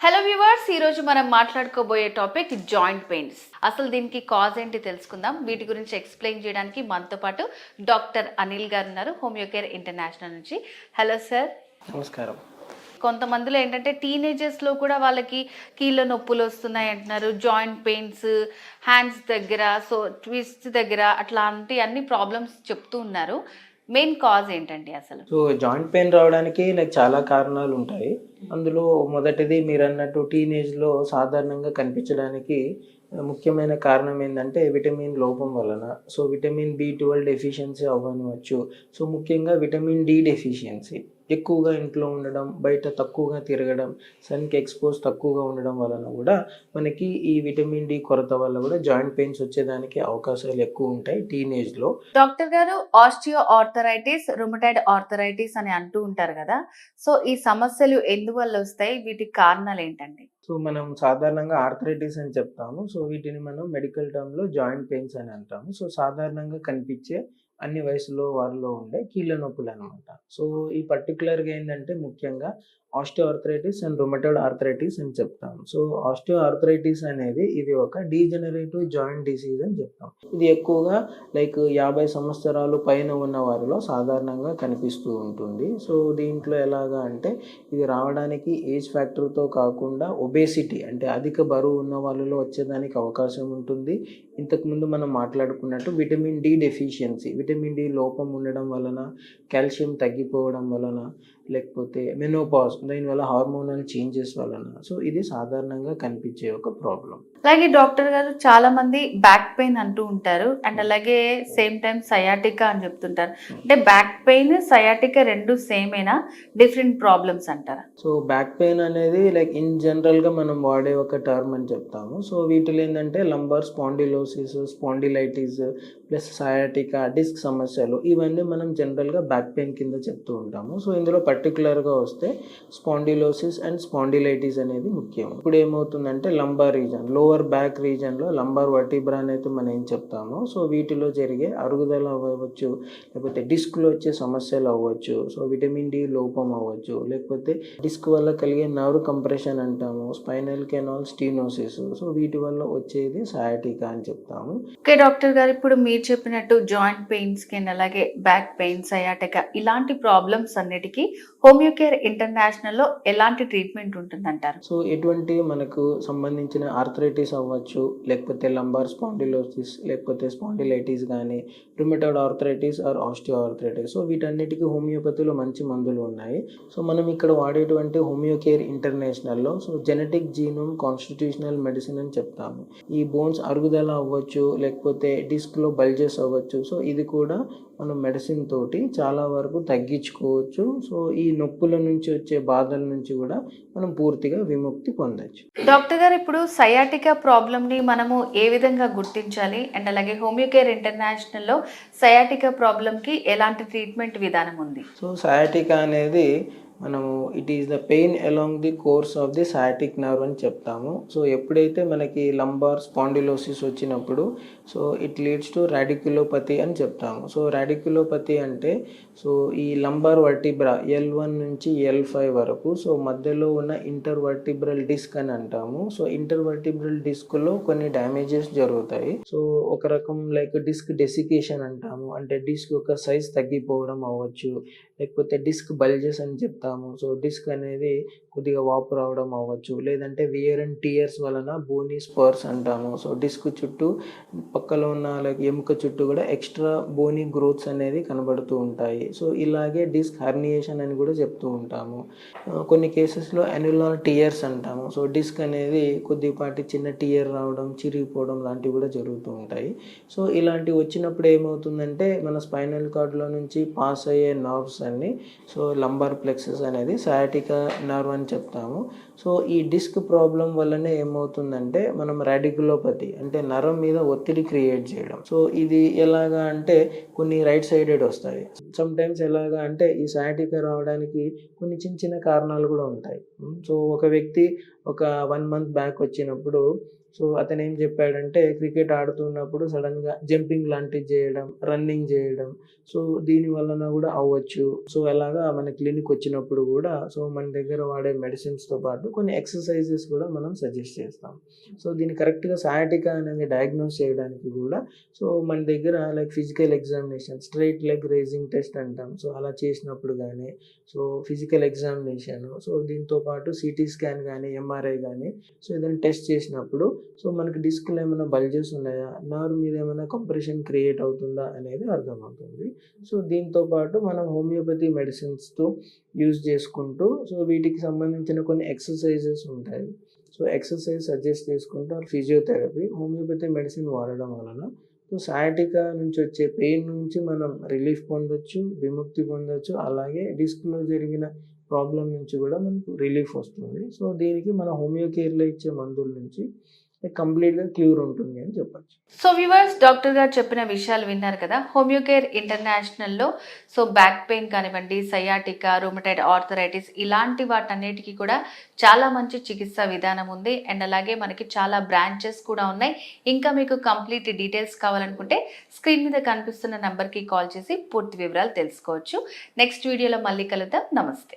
Hello viewers, ఈరోజు మనం మాట్లాడుకోబోయే topic joint pains. అసలు దీనికి కాజ్ ఏంటి తెలుసుకుందాం. వీటి గురించి ఎక్స్ప్లెయిన్ చేయడానికి మనతో పాటు డాక్టర్ అనిల్ గారు ఉన్నారు, హోమియోకేర్ ఇంటర్నేషనల్ నుంచి. Hello sir. నమస్కారం. కొంతమందిలో ఏంటంటే టీనేజర్స్లో కూడా వాళ్ళకి కీళ్ళ నొప్పులు వస్తున్నాయి అంటున్నారు, జాయింట్ పెయిన్స్, హ్యాండ్స్ దగ్గర, సో ట్విస్ట్ దగ్గర అట్లాంటి అన్ని ప్రాబ్లమ్స్ చెప్తూ ఉన్నారు. మెయిన్ కాజ్ ఏంటండి అసలు? సో జాయింట్ పెయిన్ రావడానికి చాలా కారణాలు ఉంటాయి. అందులో మొదటిది మీరన్నట్టు టీనేజ్‌లో సాధారణంగా కనిపించడానికి ముఖ్యమైన కారణం ఏందంటే విటమిన్ లోపం వలన. సో విటమిన్ బి12 డెఫిషియన్సీ అవ్వనివచ్చు. సో ముఖ్యంగా విటమిన్ డి డెఫిషియన్సీ. ఎక్కువగా ఇంట్లో ఉండడం, బయట తక్కువగా తిరగడం, సన్‌కి ఎక్స్‌పోజ్ తక్కువగా ఉండడం వలన కూడా మనకి ఈ విటమిన్ డి కొరత వల్ల కూడా జాయింట్ పెయిన్స్ వచ్చేదానికి అవకాశాలు ఎక్కువ ఉంటాయి టీనేజ్‌లో. డాక్టర్ గారు, ఆస్టియో ఆర్థరైటిస్, రుమటాయిడ్ ఆర్థరైటిస్ అని అంటూ ఉంటారు కదా. సో ఈ సమస్యలు ఎందువల్ల వస్తాయి? వీటికి కారణాలు ఏంటండి? సో మనం సాధారణంగా ఆర్థరైటిస్ అని చెప్తాము. సో వీటిని మనం మెడికల్ టర్మ్‌లో జాయింట్ పెయిన్స్ అని అంటాము. సో సాధారణంగా కనిపించే అన్ని వయసులో వారిలో ఉండే కీళ్ళ నొప్పులనమాట. సో ఈ పర్టిక్యులర్‌గా ఏందంటే ముఖ్యంగా osteo arthritis and rheumatoid arthritis అని చెప్తాము. సో ఆస్టియో ఆర్థరైటిస్ అనేది ఇది ఒక డీజనరేటివ్ జాయింట్ డిసీజ్ అని చెప్తాం. ఇది ఎక్కువగా 50 సంవత్సరాలు పైన ఉన్న వారిలో సాధారణంగా కనిపిస్తూ ఉంటుంది. సో దీంట్లో ఎలాగా అంటే ఇది రావడానికి ఏజ్ ఫ్యాక్టర్‌తో కాకుండా ఒబేసిటీ అంటే అధిక బరువు ఉన్న వాళ్ళలో వచ్చేదానికి అవకాశం ఉంటుంది. ఇంతకుముందు మనం మాట్లాడుకున్నట్టు vitamin D deficiency, vitamin D లోపం ఉండడం వలన, కాల్షియం తగ్గిపోవడం వలన, లేకపోతే మెనోపాజ్ దీనివల్ల హార్మోనల్ చేంజెస్ వలన. సో ఇది సాధారణంగా కనిపించే ఒక ప్రాబ్లం. అలాగే డాక్టర్ గారు, చాలా మంది బ్యాక్ పెయిన్ అంటూ ఉంటారు అండ్ అలాగే సేమ్ టైం సయాటికా అని చెప్తుంటారు. అంటే బ్యాక్ పెయిన్, సయాటికా రెండు సేమేనా, డిఫరెంట్ ప్రాబ్లమ్స్ అంటారా? సో బ్యాక్ పెయిన్ అనేది ఇన్ జనరల్‌గా మనం వాడే ఒక టర్మ్ అని చెప్తాము. సో వీటిలో ఏందంటే lumbar spondylosis, spondylitis plus sciatica, disc సమస్యలు ఇవన్నీ మనం జనరల్‌గా బ్యాక్ పెయిన్ కింద చెప్తూ ఉంటాము. సో ఇందులో పర్టిక్యులర్‌గా వస్తే స్పాండిలోసిస్ అండ్ స్పాండిలైటిస్ అనేది ముఖ్యం. ఇప్పుడు ఏమవుతుందంటే లంబార్ రీజన్, లోవర్ బ్యాక్ రీజన్‌లో లంబార్ వర్టిబ్రా అని అయితే మనం ఏం చెప్తామో, సో వీటిలో జరిగే అరుగుదల అవ్వచ్చు, లేకపోతే డిస్క్‌లో వచ్చే సమస్యలు అవ్వచ్చు, సో విటమిన్ డి లోపం అవ్వచ్చు, లేకపోతే డిస్క్ వల్ల కలిగే నర్వ్ కంప్రెషన్ అంటాము, స్పైనల్ కెనాల్ స్టీనోసిస్, సో వీటి వల్ల వచ్చేది సయాటికా అని చెప్తాము. ఓకే డాక్టర్ గారు, ఇప్పుడు మీరు చెప్పినట్టు జాయింట్ పెయిన్స్ కి అలాగే బ్యాక్ పెయిన్, సయాటికా ఇలాంటి ప్రాబ్లమ్స్ అన్నిటికీ హోమియోకేర్ ఇంటర్నేషనల్ లో ఎలాంటి ట్రీట్మెంట్ ఉంటుందంటారు? సో ఎటువంటి మనకు సంబంధించిన ఆర్థరైటిస్ అవ్వచ్చు, లేకపోతే లంబార్ స్పాండిలోసిస్, లేకపోతే స్పాండిలైటిస్ కానీ, rheumatoid arthritis or osteoarthritis, so వీటన్నిటికీ హోమియోపతిలో మంచి మందులు ఉన్నాయి. సో మనం ఇక్కడ వాడేటువంటి హోమియోకేర్ ఇంటర్నేషనల్లో so genetic genome constitutional medicine అని చెప్తాము. ఈ బోన్స్ అరుగుదల అవ్వచ్చు, లేకపోతే డిస్క్లో బల్జెస్ అవ్వచ్చు, సో ఇది కూడా మనం మెడిసిన్ తోటి చాలా వరకు తగ్గించుకోవచ్చు. సో ఈ నొప్పుల నుంచి వచ్చే బాధల నుంచి కూడా మనం పూర్తిగా విముక్తి పొందొచ్చు. డాక్టర్ గారు, ఇప్పుడు సయాటికా ప్రాబ్లమ్ ని మనము ఏ విధంగా గుర్తించాలి అండ్ అలాగే హోమియోకేర్ ఇంటర్నేషనల్ లో సయాటికా ప్రాబ్లమ్ కి ఎలాంటి ట్రీట్మెంట్ విధానం ఉంది? సో సయాటికా అనేది మనము it is the pain along the course of the sciatic nerve అని చెప్తాము. సో ఎప్పుడైతే మనకి లంబార్ స్పాండిలోసిస్ వచ్చినప్పుడు so it leads to radiculopathy అని చెప్తాము. సో రాడిక్యులోపతి అంటే సో ఈ లంబార్ వర్టిబ్రా L1 నుంచి L5 వరకు సో మధ్యలో ఉన్న ఇంటర్వర్టిబ్రల్ డిస్క్ అని అంటాము. సో ఇంటర్వర్టిబ్రల్ డిస్క్లో కొన్ని డ్యామేజెస్ జరుగుతాయి. సో ఒక రకం డిస్క్ డెసికేషన్ అంటాము, అంటే డిస్క్ యొక్క సైజ్ తగ్గిపోవడం అవ్వచ్చు, లేకపోతే డిస్క్ బల్జెస్ అని చెప్తాము. సో డిస్క్ అనేది కొద్దిగా వాపు రావడం అవ్వచ్చు, లేదంటే వియర్ అండ్ టియర్స్ వలన బోనీ స్పర్స్ అంటాము. సో డిస్క్ చుట్టూ పక్కలో ఉన్న ఎముక చుట్టూ కూడా ఎక్స్ట్రా బోనీ గ్రోత్స్ అనేది కనబడుతూ ఉంటాయి. సో ఇలాగే డిస్క్ హర్నియేషన్ అని కూడా చెప్తూ ఉంటాము. కొన్ని కేసెస్లో అన్యులర్ టియర్స్ అంటాము. సో డిస్క్ అనేది కొద్దిపాటి చిన్న టియర్ రావడం, చిరిగిపోవడం లాంటివి కూడా జరుగుతూ ఉంటాయి. సో ఇలాంటివి వచ్చినప్పుడు ఏమవుతుందంటే మన స్పైనల్ కార్డ్లో నుంచి పాస్ అయ్యే నర్వ్స్ అన్ని సో లంబార్ ప్లెక్సస్ అనేది సయాటికా నర్వ్ అని చెప్తాము. సో ఈ డిస్క్ ప్రాబ్లం వల్లనే ఏమవుతుందంటే మనం రాడిక్యులోపతి అంటే నరం మీద ఒత్తిడి క్రియేట్ చేయడం. సో ఇది ఎలాగా అంటే కొన్ని రైట్ సైడెడ్ వస్తాయి. సమ్టైమ్స్ ఎలాగా అంటే ఈ సయాటికా రావడానికి కొన్ని చిన్న చిన్న కారణాలు కూడా ఉంటాయి. సో ఒక వ్యక్తి ఒక 1 month బ్యాక్ వచ్చినప్పుడు సో అతను ఏం చెప్పాడంటే క్రికెట్ ఆడుతున్నప్పుడు సడన్గా జంపింగ్ లాంటివి చేయడం, రన్నింగ్ చేయడం, సో దీని వలన కూడా అవ్వచ్చు. సో అలాగా మన క్లినిక్ వచ్చినప్పుడు కూడా సో మన దగ్గర వాడే మెడిసిన్స్తో పాటు కొన్ని ఎక్సర్సైజెస్ కూడా మనం సజెస్ట్ చేస్తాం. సో దీన్ని కరెక్ట్గా సయాటికా అనేది డయాగ్నోస్ చేయడానికి కూడా సో మన దగ్గర like physical examination, straight leg raising test అంటాం. సో అలా చేసినప్పుడు కానీ సో ఫిజికల్ ఎగ్జామినేషన్, సో దీంతో పాటు సిటీ స్కాన్ కానీ ఎంఆర్ఐ కానీ సో ఏదైనా టెస్ట్ చేసినప్పుడు సో మనకి డిస్క్లో ఏమైనా బల్జెస్ ఉన్నాయా, నర్వ్ మీద ఏమైనా కంప్రెషన్ క్రియేట్ అవుతుందా అనేది అర్థమవుతుంది. సో దీంతో పాటు మనం హోమియోపతి మెడిసిన్స్తో యూజ్ చేసుకుంటూ సో వీటికి సంబంధించిన కొన్ని ఎక్సర్సైజెస్ ఉంటాయి. సో ఎక్సర్సైజ్ సజెస్ట్ చేసుకుంటూ ఫిజియోథెరపీ, హోమియోపతి మెడిసిన్ వాడడం వలన సో సయాటికా నుంచి వచ్చే పెయిన్ నుంచి మనం రిలీఫ్ పొందొచ్చు, విముక్తి పొందొచ్చు. అలాగే డిస్క్లో జరిగిన ప్రాబ్లం నుంచి కూడా మనకు రిలీఫ్ వస్తుంది. సో దీనికి మన హోమియో కేర్లో ఇచ్చే మందుల నుంచి కంప్లీట్గా క్యూర్ ఉంటుంది అని చెప్పచ్చు. సో వ్యూవర్స్, డాక్టర్ గారు చెప్పిన విషయాలు విన్నారు కదా. హోమియోకేర్ ఇంటర్నేషనల్లో సో బ్యాక్ పెయిన్ కానివ్వండి, సయాటికా, రూమటైడ్ ఆర్థరైటిస్ ఇలాంటి వాటన్నిటికీ కూడా చాలా మంచి చికిత్సా విధానం ఉంది. అండ్ అలాగే మనకి చాలా బ్రాంచెస్ కూడా ఉన్నాయి. ఇంకా మీకు కంప్లీట్ డీటెయిల్స్ కావాలనుకుంటే స్క్రీన్ మీద కనిపిస్తున్న నెంబర్కి కాల్ చేసి పూర్తి వివరాలు తెలుసుకోవచ్చు. నెక్స్ట్ వీడియోలో మళ్ళీ కలుద్దాం. నమస్తే.